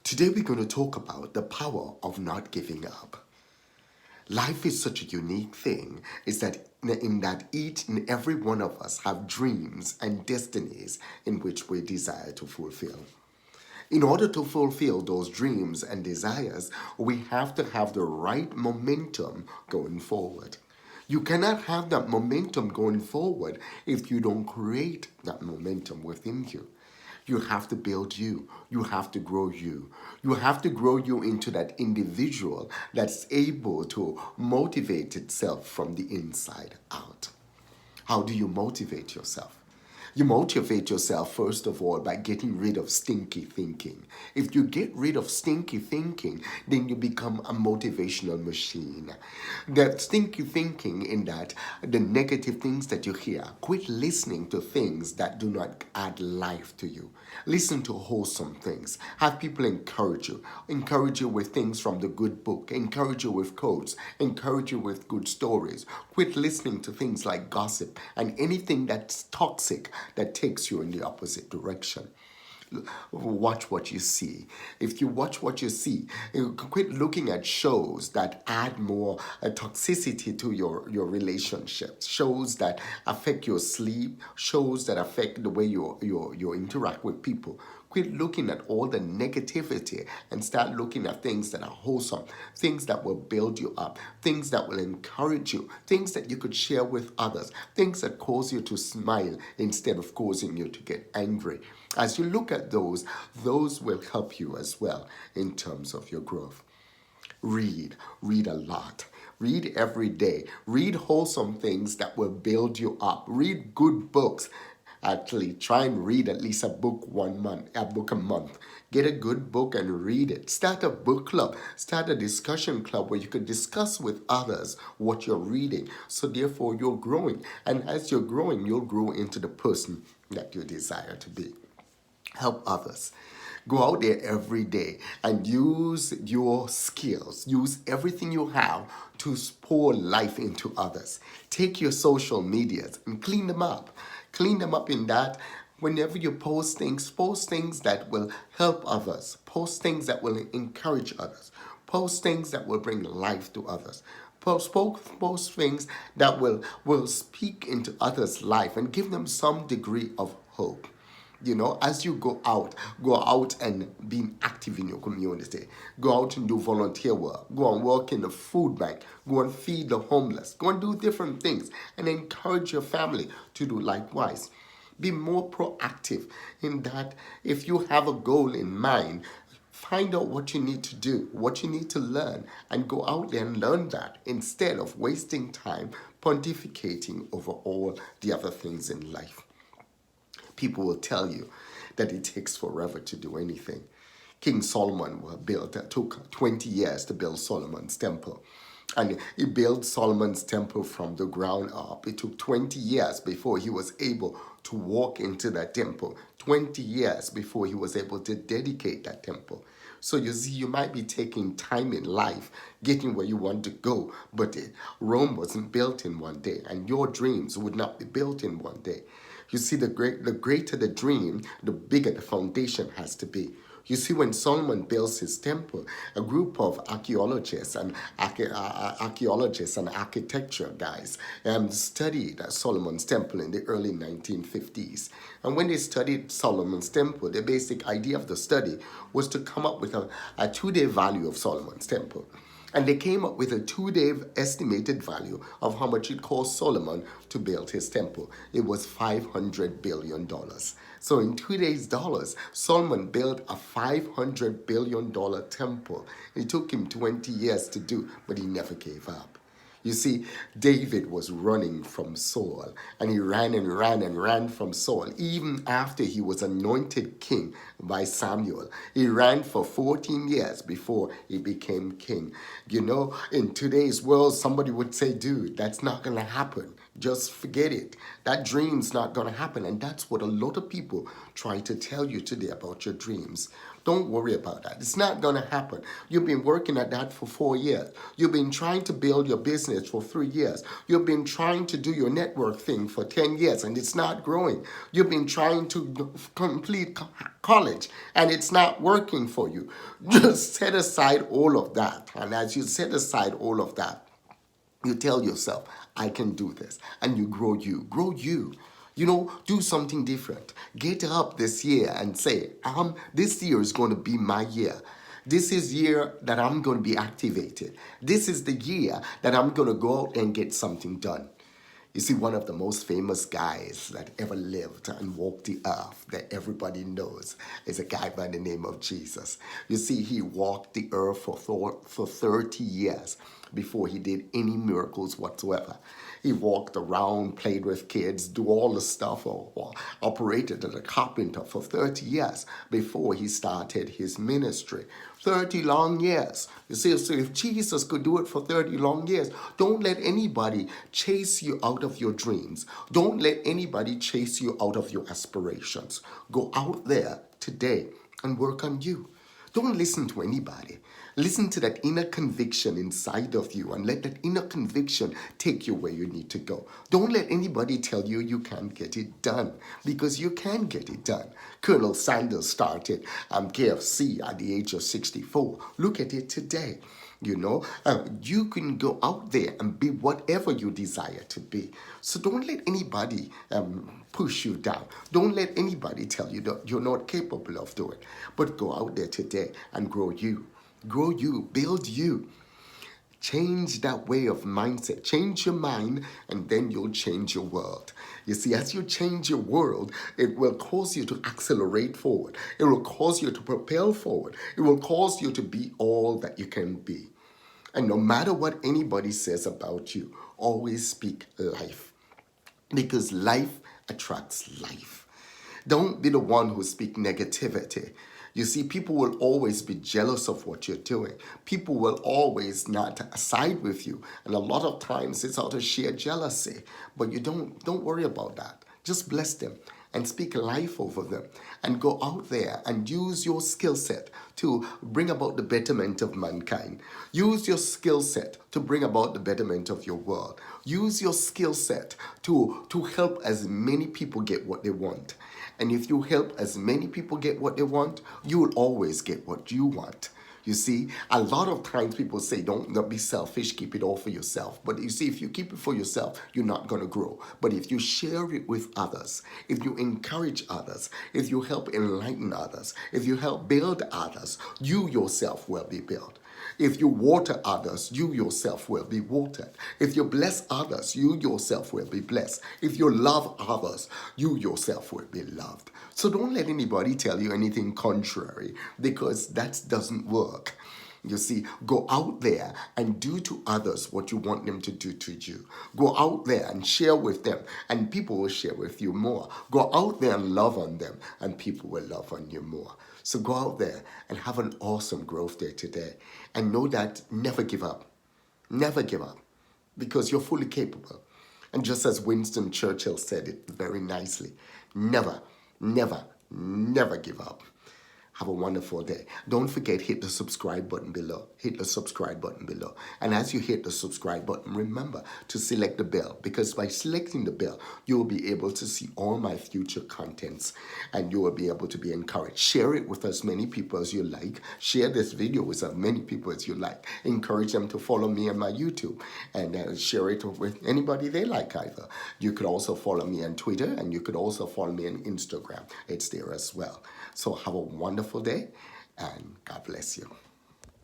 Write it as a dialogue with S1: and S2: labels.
S1: Today we're going to talk about the power of not giving up. Life is such a unique thing, is that in that each and every one of us have dreams and destinies in which we desire to fulfill. In order to fulfill those dreams and desires, we have to have the right momentum going forward. You cannot have that momentum going forward if you don't create that momentum within you. You have to build you. You have to grow you. You have to grow you into that individual that's able to motivate itself from the inside out. How do you motivate yourself? You motivate yourself, first of all, by getting rid of stinky thinking. If you get rid of stinky thinking, then you become a motivational machine. That stinky thinking, in that the negative things that you hear, quit listening to things that do not add life to you. Listen to wholesome things. Have people encourage you with things from the good book, encourage you with quotes, encourage you with good stories. Quit listening to things like gossip and anything that's toxic that takes you in the opposite direction. Watch what you see. If you watch what you see, you quit looking at shows that add more toxicity to your relationships, shows that affect your sleep, shows that affect the way you interact with people. Quit looking at all the negativity and start looking at things that are wholesome, things that will build you up, things that will encourage you, things that you could share with others, things that cause you to smile instead of causing you to get angry. As you look at those will help you as well in terms of your growth. Read a lot. Read every day. Read wholesome things that will build you up. Read good books. Actually, try and read at least a book a month. Get a good book and read it. Start a book club. Start a discussion club where you can discuss with others what you're reading. So therefore, you're growing. And as you're growing, you'll grow into the person that you desire to be. Help others. Go out there every day and use your skills. Use everything you have to pour life into others. Take your social medias and clean them up. Clean them up in that whenever you post things that will help others. Post things that will encourage others. Post things that will bring life to others. Post things that will speak into others' life and give them some degree of hope. As you go out and be active in your community. Go out and do volunteer work. Go and work in the food bank. Go and feed the homeless. Go and do different things and encourage your family to do likewise. Be more proactive in that if you have a goal in mind, find out what you need to do, what you need to learn, and go out there and learn that instead of wasting time pontificating over all the other things in life. People will tell you that it takes forever to do anything. King Solomon took 20 years to build Solomon's temple. And he built Solomon's temple from the ground up. It took 20 years before he was able to walk into that temple. 20 years before he was able to dedicate that temple. So you see, you might be taking time in life, getting where you want to go, but Rome wasn't built in one day, and your dreams would not be built in one day. You see, the greater the dream, the bigger the foundation has to be. You see, when Solomon builds his temple, a group of archaeologists and architecture guys studied Solomon's temple in the early 1950s. And when they studied Solomon's temple, the basic idea of the study was to come up with a 2-day value of Solomon's temple. And they came up with a 2-day estimated value of how much it cost Solomon to build his temple. It was $500 billion. So in 2 days' dollars, Solomon built a $500 billion temple. It took him 20 years to do, but he never gave up. You see, David was running from Saul, and he ran and ran and ran from Saul, even after he was anointed king by Samuel. He ran for 14 years before he became king. In today's world, somebody would say, dude, that's not going to happen. Just forget it. That dream's not going to happen. And that's what a lot of people try to tell you today about your dreams. Don't worry about that. It's not going to happen. You've been working at that for 4 years. You've been trying to build your business for 3 years. You've been trying to do your network thing for 10 years and it's not growing. You've been trying to complete college and it's not working for you. Just set aside all of that. And as you set aside all of that, you tell yourself, I can do this. And you grow you. Grow you. You know, do something different. Get up this year and say, this year is going to be my year. This is year that I'm going to be activated. This is the year that I'm going to go out and get something done. You see, one of the most famous guys that ever lived and walked the earth that everybody knows is a guy by the name of Jesus. You see, he walked the earth for 30 years before he did any miracles whatsoever. He walked around, played with kids, do all the stuff, or operated as a carpenter for 30 years before he started his ministry. 30 long years. You see, so if Jesus could do it for 30 long years, don't let anybody chase you out of your dreams. Don't let anybody chase you out of your aspirations. Go out there today and work on you. Don't listen to anybody. Listen to that inner conviction inside of you and let that inner conviction take you where you need to go. Don't let anybody tell you you can't get it done, because you can get it done. Colonel Sanders started KFC at the age of 64. Look at it today. You know, you can go out there and be whatever you desire to be. So don't let anybody push you down. Don't let anybody tell you that you're not capable of doing it. But go out there today and grow you. Grow you, build you. Change that way of mindset. Change your mind, and then you'll change your world. You see, as you change your world, it will cause you to accelerate forward. It will cause you to propel forward. It will cause you to be all that you can be. And no matter what anybody says about you, always speak life. Because life attracts life. Don't be the one who speaks negativity. You see, people will always be jealous of what you're doing. People will always not side with you. And a lot of times it's out of sheer jealousy. But you don't worry about that. Just bless them and speak life over them. And go out there and use your skill set to bring about the betterment of mankind. Use your skill set to bring about the betterment of your world. Use your skill set to help as many people get what they want. And if you help as many people get what they want, you will always get what you want. You see, a lot of times people say, don't be selfish, keep it all for yourself. But you see, if you keep it for yourself, you're not going to grow. But if you share it with others, if you encourage others, if you help enlighten others, if you help build others, you yourself will be built. If you water others, you yourself will be watered. If you bless others, you yourself will be blessed. If you love others, you yourself will be loved. So don't let anybody tell you anything contrary, because that doesn't work. You see, go out there and do to others what you want them to do to you. Go out there and share with them, and people will share with you more. Go out there and love on them, and people will love on you more. So go out there and have an awesome growth day today. And know that never give up. Never give up, because you're fully capable. And just as Winston Churchill said it very nicely, never, never, never give up. Have a wonderful day. Don't forget, hit the subscribe button below. Hit the subscribe button below. And as you hit the subscribe button, remember to select the bell, because by selecting the bell, you will be able to see all my future contents, and you will be able to be encouraged. Share it with as many people as you like. Share this video with as many people as you like. Encourage them to follow me on my YouTube, and share it with anybody they like either. You could also follow me on Twitter, and you could also follow me on Instagram. It's there as well. So have a wonderful day, and God bless you.